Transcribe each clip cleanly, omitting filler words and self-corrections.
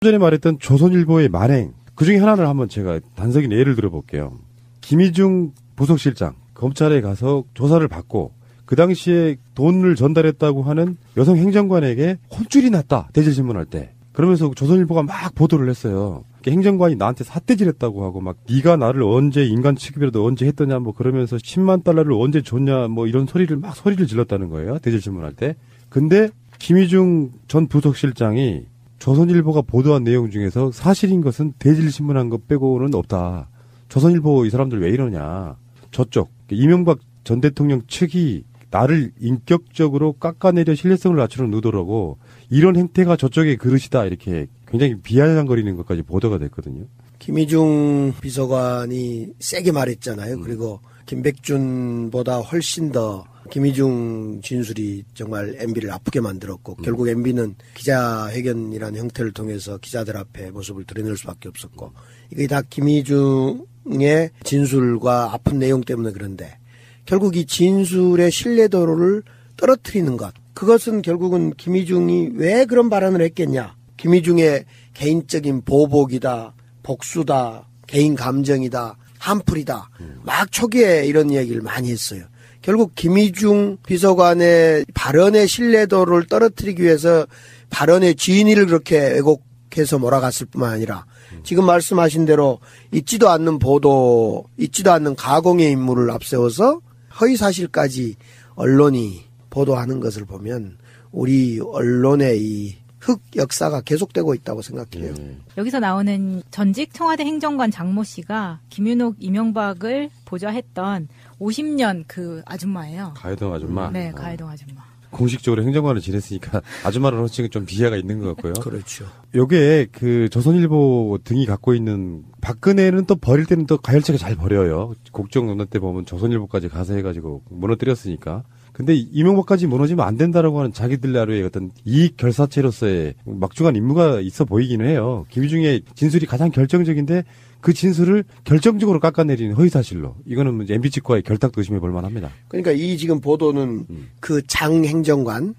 전에 말했던 조선일보의 만행, 그중에 하나를 한번 제가 단적인 예를 들어볼게요. 김희중 부속실장 검찰에 가서 조사를 받고 그 당시에 돈을 전달했다고 하는 여성 행정관에게 혼쭐이 났다, 대질신문할 때. 그러면서 조선일보가 막 보도를 했어요. 행정관이 나한테 삿대질했다고 하고 막 네가 나를 언제 인간 취급이라도 언제 했더냐 뭐 그러면서 10만 달러를 언제 줬냐 뭐 이런 소리를 질렀다는 거예요. 대질신문할 때. 근데 김희중 전 부속실장이 조선일보가 보도한 내용 중에서 사실인 것은 대질신문한 것 빼고는 없다. 조선일보 이 사람들 왜 이러냐. 저쪽 이명박 전 대통령 측이 나를 인격적으로 깎아내려 신뢰성을 낮추는 의도라고 이런 행태가 저쪽의 그릇이다 이렇게 굉장히 비아냥거리는 것까지 보도가 됐거든요. 김희중 비서관이 세게 말했잖아요. 그리고 김백준보다 훨씬 더 김희중 진술이 정말 MB를 아프게 만들었고 결국 MB는 기자회견이라는 형태를 통해서 기자들 앞에 모습을 드러낼 수밖에 없었고 이게 다 김희중의 진술과 아픈 내용 때문에 그런데 결국 이 진술의 신뢰도를 떨어뜨리는 것. 그것은 결국은 김희중이 왜 그런 발언을 했겠냐. 김희중의 개인적인 보복이다, 복수다, 개인 감정이다, 한풀이다. 막 초기에 이런 이야기를 많이 했어요. 결국 김희중 비서관의 발언의 신뢰도를 떨어뜨리기 위해서 발언의 진위를 그렇게 왜곡해서 몰아갔을 뿐만 아니라 지금 말씀하신 대로 있지도 않는 보도, 있지도 않는 가공의 인물을 앞세워서 허위사실까지 언론이 보도하는 것을 보면 우리 언론의 이 흑 역사가 계속되고 있다고 생각해요. 여기서 나오는 전직 청와대 행정관 장모 씨가 김윤옥, 이명박을 보좌했던 50년 그 아줌마예요. 가해동 아줌마? 네, 가해동 아줌마. 공식적으로 행정관을 지냈으니까 아줌마를 호칭은 좀 비하가 있는 것 같고요. 그렇죠. 요게 그 조선일보 등이 갖고 있는 박근혜는 또 버릴 때는 또 가열차게 잘 버려요. 국정농단 때 보면 조선일보까지 가서 해가지고 무너뜨렸으니까. 근데 이명박까지 무너지면 안 된다라고 하는 자기들 나름의 어떤 이익 결사체로서의 막중한 임무가 있어 보이기는 해요. 김희중의 진술이 가장 결정적인데 그 진술을 결정적으로 깎아내리는 허위사실로. 이거는 MB 측과의 결탁도 의심해 볼 만합니다. 그러니까 이 지금 보도는 그 장 행정관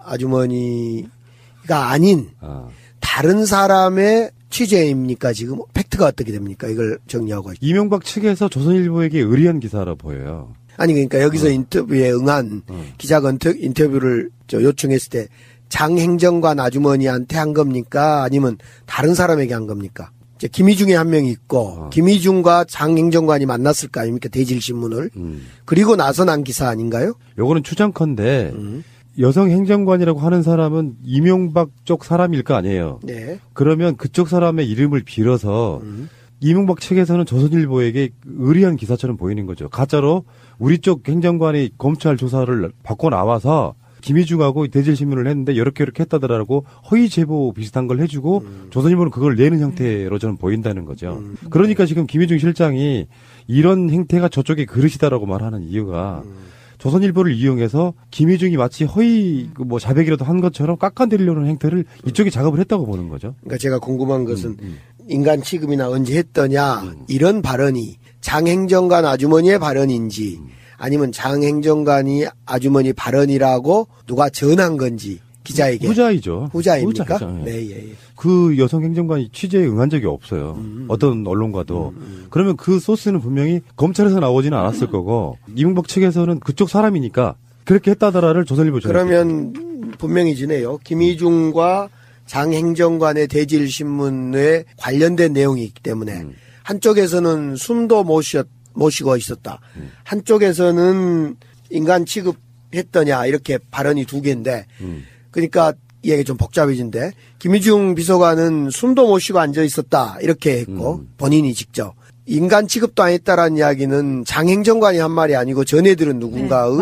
아주머니가 아닌 다른 사람의 취재입니까? 지금 팩트가 어떻게 됩니까? 이걸 정리하고. 이명박 측에서 조선일보에게 의리한 기사로 보여요. 아니 그러니까 여기서 인터뷰에 응한 기자가 인터뷰를 요청했을 때 장 행정관 아주머니한테 한 겁니까? 아니면 다른 사람에게 한 겁니까? 이제 김희중에 한 명이 있고 김희중과 장 행정관이 만났을 거 아닙니까? 대질신문을. 그리고 나서 난 기사 아닌가요? 요거는 추정컨대 여성 행정관이라고 하는 사람은 이명박 쪽 사람일 거 아니에요. 네. 그러면 그쪽 사람의 이름을 빌어서 이명박 측에서는 조선일보에게 의리한 기사처럼 보이는 거죠. 가짜로 우리 쪽 행정관이 검찰 조사를 받고 나와서 김희중하고 대질신문을 했는데 이렇게 했다더라고 허위 제보 비슷한 걸 해주고 조선일보는 그걸 내는 형태로 저는 보인다는 거죠. 그러니까 지금 김희중 실장이 이런 행태가 저쪽의 그릇이다라고 말하는 이유가 조선일보를 이용해서 김희중이 마치 허위 자백이라도 한 것처럼 깎아내리려는 행태를 이쪽이 작업을 했다고 보는 거죠. 그러니까 제가 궁금한 것은 인간 취급이나 언제 했더냐 이런 발언이 장 행정관 아주머니의 발언인지 아니면 장 행정관이 아주머니 발언이라고 누가 전한 건지 기자에게. 후자이죠. 후자입니까? 후자. 네, 예. 그 여성 행정관이 취재에 응한 적이 없어요. 어떤 언론과도. 그러면 그 소스는 분명히 검찰에서 나오지는 않았을 거고 이명박 측에서는 그쪽 사람이니까 그렇게 했다더라를 조선일보 그러면 분명히 지네요. 김희중과 장 행정관의 대질신문에 관련된 내용이 있기 때문에 한쪽에서는 숨도 모시고 있었다. 한쪽에서는 인간 취급했더냐 이렇게 발언이 두 개인데 그러니까 이 얘기 좀 복잡해진데 김희중 비서관은 숨도 못 쉬고 앉아 있었다 이렇게 했고 본인이 직접 인간 취급도 안 했다라는 이야기는 장 행정관이 한 말이 아니고 전해 들은 누군가의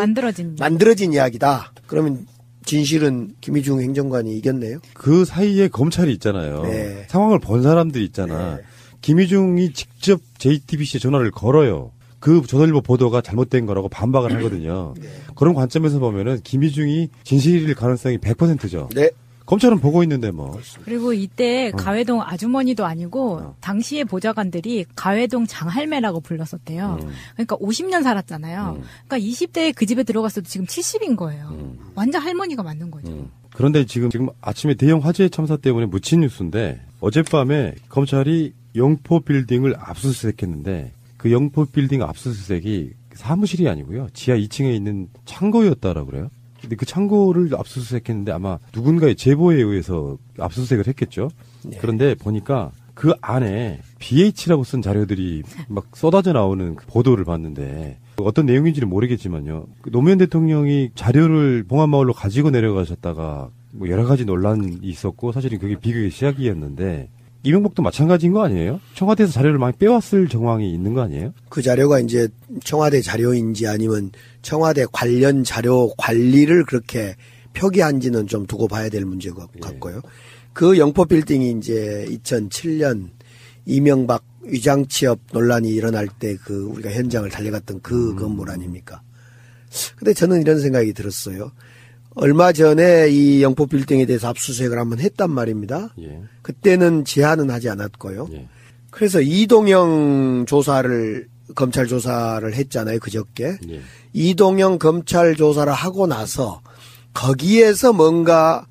만들어진 이야기다. 그러면 진실은 김희중 행정관이 이겼네요. 그 사이에 검찰이 있잖아요. 네. 상황을 본 사람들이 있잖아. 네. 김희중이 직접 JTBC에 전화를 걸어요. 그 조선일보 보도가 잘못된 거라고 반박을 하거든요. 네. 그런 관점에서 보면은 김희중이 진실일 가능성이 100%죠. 네. 검찰은 보고 있는데 뭐. 그리고 이때 가회동 아주머니도 아니고 당시의 보좌관들이 가회동 장할매라고 불렀었대요. 그러니까 50년 살았잖아요. 그러니까 20대에 그 집에 들어갔어도 지금 70인 거예요. 완전 할머니가 맞는 거죠. 그런데 지금 아침에 대형 화재 참사 때문에 묻힌 뉴스인데 어젯밤에 검찰이 영포 빌딩을 압수수색했는데 그 영포 빌딩 압수수색이 사무실이 아니고요. 지하 2층에 있는 창고였다라고 그래요. 근데 그 창고를 압수수색했는데 아마 누군가의 제보에 의해서 압수수색을 했겠죠. 네. 그런데 보니까 그 안에 BH라고 쓴 자료들이 막 쏟아져 나오는 그 보도를 봤는데 어떤 내용인지는 모르겠지만요. 노무현 대통령이 자료를 봉안마을로 가지고 내려가셨다가 뭐 여러 가지 논란이 있었고 사실은 그게 비극의 시작이었는데 이명박도 마찬가지인 거 아니에요? 청와대에서 자료를 많이 빼왔을 정황이 있는 거 아니에요? 그 자료가 이제 청와대 자료인지 아니면 청와대 관련 자료 관리를 그렇게 표기한지는 좀 두고 봐야 될 문제 같고요. 그 영포 빌딩이 이제 2007년 이명박 위장 취업 논란이 일어날 때 그 우리가 현장을 달려갔던 그 건물 아닙니까? 근데 저는 이런 생각이 들었어요. 얼마 전에 이 영포 빌딩에 대해서 압수수색을 한번 했단 말입니다. 예. 그때는 제한은 하지 않았고요. 예. 그래서 이동영 검찰 조사를 했잖아요, 그저께. 예. 이동영 검찰 조사를 하고 나서 거기에서 뭔가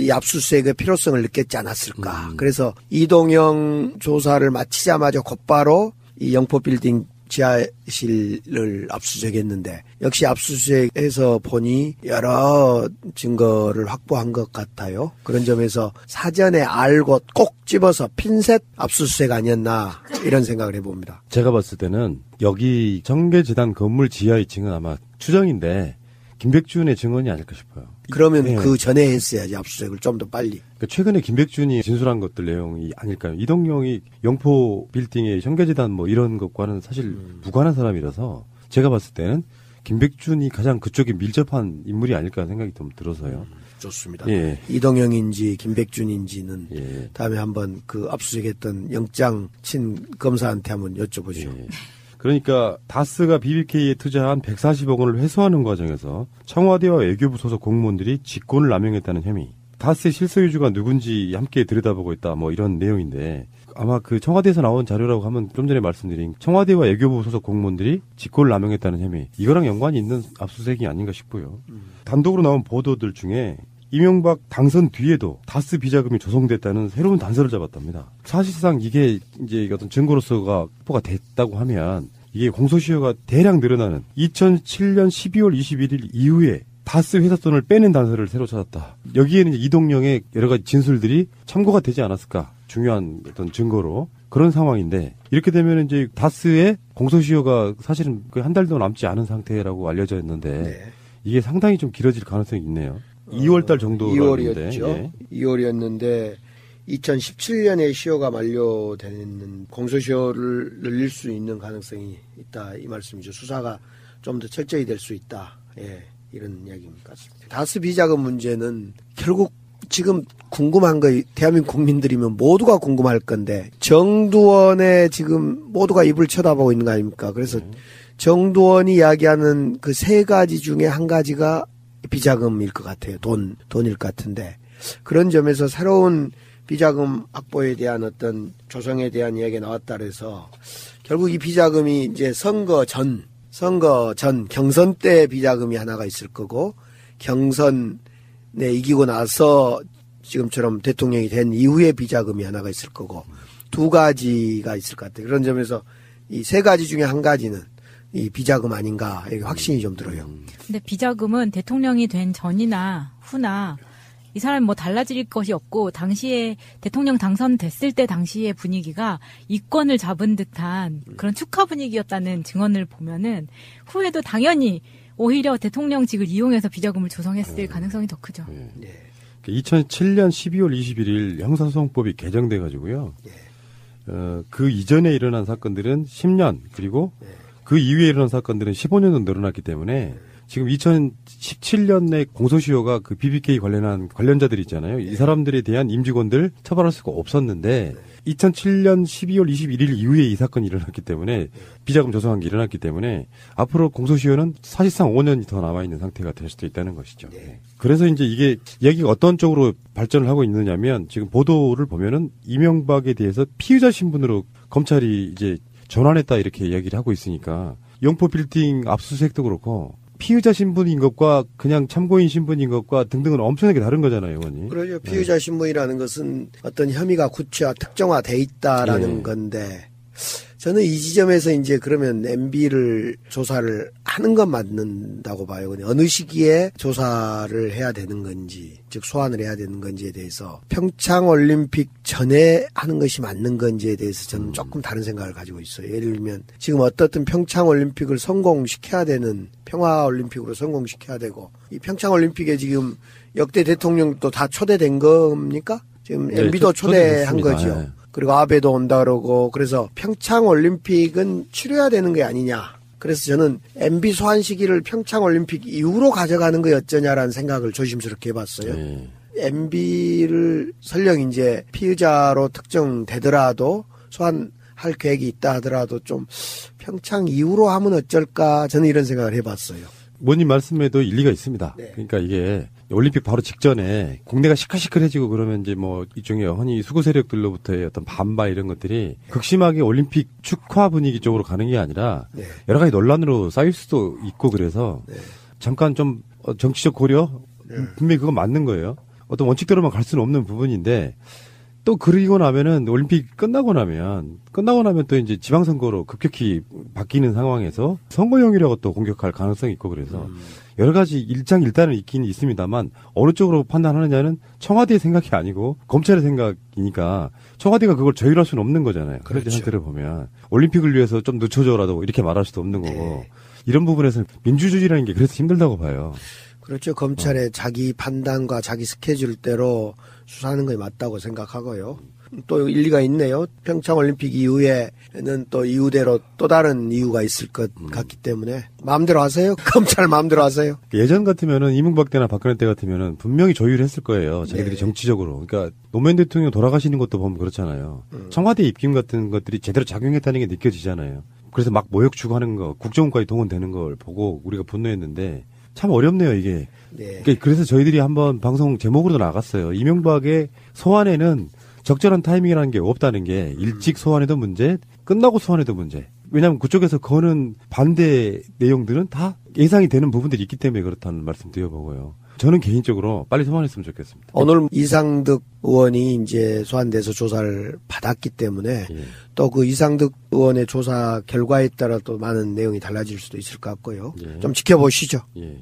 이 압수수색의 필요성을 느꼈지 않았을까. 그래서 이동영 조사를 마치자마자 곧바로 이 영포 빌딩 지하실을 압수수색했는데 역시 압수수색에서 보니 여러 증거를 확보한 것 같아요. 그런 점에서 사전에 알고 꼭 집어서 핀셋 압수수색 아니었나 이런 생각을 해봅니다. 제가 봤을 때는 여기 정계재단 건물 지하 2층은 아마 추정인데 김백준의 증언이 아닐까 싶어요. 그러면 예. 그 전에 했어야지 압수수색을 좀 더 빨리. 그러니까 최근에 김백준이 진술한 것들 내용이 아닐까요? 이동영이 영포 빌딩의 정계재단 뭐 이런 것과는 사실 무관한 사람이라서 제가 봤을 때는 김백준이 가장 그쪽에 밀접한 인물이 아닐까 생각이 좀 들어서요. 좋습니다. 예. 이동영인지 김백준인지는 예. 다음에 한번 그 압수수색했던 영장 친 검사한테 한번 여쭤보죠. 예. 그러니까 다스가 BBK에 투자한 140억 원을 회수하는 과정에서 청와대와 외교부 소속 공무원들이 직권을 남용했다는 혐의. 다스의 실소유주가 누군지 함께 들여다보고 있다. 뭐 이런 내용인데 아마 그 청와대에서 나온 자료라고 하면 좀 전에 말씀드린 청와대와 외교부 소속 공무원들이 직권을 남용했다는 혐의. 이거랑 연관이 있는 압수수색이 아닌가 싶고요. 단독으로 나온 보도들 중에 이명박 당선 뒤에도 다스 비자금이 조성됐다는 새로운 단서를 잡았답니다. 사실상 이게 이제 어떤 증거로서가 확보가 됐다고 하면 이게 공소시효가 대량 늘어나는 2007년 12월 21일 이후에 다스 회사 돈을 빼낸 단서를 새로 찾았다. 여기에는 이제 이동영의 여러 가지 진술들이 참고가 되지 않았을까. 중요한 어떤 증거로. 그런 상황인데 이렇게 되면 이제 다스의 공소시효가 사실은 거의 한 달도 남지 않은 상태라고 알려져 있는데 네. 이게 상당히 좀 길어질 가능성이 있네요. 2월달 정도가 2월이었죠. 예. 2월이었는데 2017년에 시효가 만료되는 공소시효를 늘릴 수 있는 가능성이 있다 이 말씀이죠. 수사가 좀 더 철저히 될 수 있다. 예, 이런 이야기인 것 같습니다. 다스 비자금 문제는 결국 지금 궁금한 거 대한민국 국민들이면 모두가 궁금할 건데 정두원의 지금 모두가 입을 쳐다보고 있는 거 아닙니까? 그래서 정두원이 이야기하는 그 세 가지 중에 한 가지가 비자금일 것 같아요. 돈일 것 같은데 그런 점에서 새로운 비자금 확보에 대한 어떤 조성에 대한 이야기가 나왔다 그래서 결국 이 비자금이 이제 선거 전 경선 때 비자금이 하나가 있을 거고 경선에 이기고 나서 지금처럼 대통령이 된 이후에 비자금이 하나가 있을 거고 두 가지가 있을 것 같아요. 그런 점에서 이 세 가지 중에 한 가지는 이 비자금 아닌가 이렇게 확신이 좀 들어요. 근데 비자금은 대통령이 된 전이나 후나 이 사람이 뭐 달라질 것이 없고 당시에 대통령 당선됐을 때 당시의 분위기가 이권을 잡은 듯한 그런 축하 분위기였다는 증언을 보면은 후에도 당연히 오히려 대통령직을 이용해서 비자금을 조성했을 가능성이 더 크죠. 네. 2007년 12월 21일 형사소송법이 개정돼 가지고요. 그 이전에 일어난 사건들은 10년 그리고 그 이후에 일어난 사건들은 15년도 늘어났기 때문에 지금 2017년에 공소시효가 그 BBK 관련한 관련자들 있잖아요. 이 사람들에 대한 임직원들 처벌할 수가 없었는데 2007년 12월 21일 이후에 이 사건이 일어났기 때문에 비자금 조성한 게 일어났기 때문에 앞으로 공소시효는 사실상 5년이 더 남아있는 상태가 될 수도 있다는 것이죠. 그래서 이제 이게 이야기가 어떤 쪽으로 발전을 하고 있느냐면 지금 보도를 보면은 이명박에 대해서 피의자 신분으로 검찰이 이제 전환했다 이렇게 이야기를 하고 있으니까 영포 빌딩 압수수색도 그렇고 피의자 신분인 것과 그냥 참고인 신분인 것과 등등은 엄청나게 다른 거잖아요, 의원님. 그러죠. 피의자 신분이라는 것은 어떤 혐의가 구체화, 특정화돼 있다라는 예. 건데, 저는 이 지점에서 이제 그러면 MB를 조사를 하는 건 맞는다고 봐요. 근데 어느 시기에 조사를 해야 되는 건지, 즉 소환을 해야 되는 건지에 대해서 평창 올림픽 전에 하는 것이 맞는 건지에 대해서 저는 조금 다른 생각을 가지고 있어요. 예를 들면 지금 어떻든 평창 올림픽을 성공시켜야 되는, 평화 올림픽으로 성공시켜야 되고, 이 평창 올림픽에 지금 역대 대통령도 다 초대된 겁니까? 지금 네, MB도 초대한 초대됐습니다. 거죠. 네. 그리고 아베도 온다 그러고, 그래서 평창 올림픽은 치러야 되는 게 아니냐. 그래서 저는 MB 소환 시기를 평창 올림픽 이후로 가져가는 게 어쩌냐라는 생각을 조심스럽게 해봤어요. 예. MB를 설령 이제 피의자로 특정되더라도 소환할 계획이 있다 하더라도 좀 평창 이후로 하면 어쩔까, 저는 이런 생각을 해봤어요. 의원님 말씀에도 일리가 있습니다. 네. 그러니까 이게 올림픽 바로 직전에 국내가 시끌시끌해지고 그러면 이제 뭐 일종의 흔히 수구 세력들로부터의 어떤 반발 이런 것들이 극심하게 올림픽 축하 분위기 쪽으로 가는 게 아니라 네. 여러 가지 논란으로 쌓일 수도 있고 그래서 네. 잠깐 좀 정치적 고려 분명히 그건 맞는 거예요. 어떤 원칙대로만 갈 수는 없는 부분인데 또 그러고 나면은 올림픽 끝나고 나면 또 이제 지방선거로 급격히 바뀌는 상황에서 선거용이라고 또 공격할 가능성이 있고 그래서 여러 가지 일장일단은 있긴 있습니다만 어느 쪽으로 판단하느냐는 청와대의 생각이 아니고 검찰의 생각이니까 청와대가 그걸 조율할 수는 없는 거잖아요. 그런 그렇죠. 상태를 보면 올림픽을 위해서 좀 늦춰줘라도 이렇게 말할 수도 없는 거고 이런 부분에서 민주주의라는 게 그래서 힘들다고 봐요. 그렇죠. 검찰의 자기 판단과 자기 스케줄대로 수사하는 것이 맞다고 생각하고요. 또 일리가 있네요. 평창 올림픽 이후에는 또 이유대로 또 다른 이유가 있을 것 같기 때문에 마음대로 하세요. 검찰 마음대로 하세요. 예전 같으면은 이명박 때나 박근혜 때 같으면은 분명히 조율했을 거예요. 자기들이 네. 정치적으로. 그러니까 노무현 대통령 돌아가시는 것도 보면 그렇잖아요. 청와대 입김 같은 것들이 제대로 작용했다는 게 느껴지잖아요. 그래서 막 모욕 주고 하는 거, 국정원까지 동원되는 걸 보고 우리가 분노했는데 참 어렵네요, 이게. 네. 그러니까 그래서 저희들이 한번 방송 제목으로도 나갔어요. 이명박의 소환에는 적절한 타이밍이라는 게 없다는 게 일찍 소환해도 문제, 끝나고 소환해도 문제. 왜냐하면 그쪽에서 거는 반대 내용들은 다 예상이 되는 부분들이 있기 때문에 그렇다는 말씀 드려보고요. 저는 개인적으로 빨리 소환했으면 좋겠습니다. 오늘 이상득 의원이 이제 소환돼서 조사를 받았기 때문에 예. 또 그 이상득 의원의 조사 결과에 따라 또 많은 내용이 달라질 수도 있을 것 같고요. 예. 좀 지켜보시죠. 예.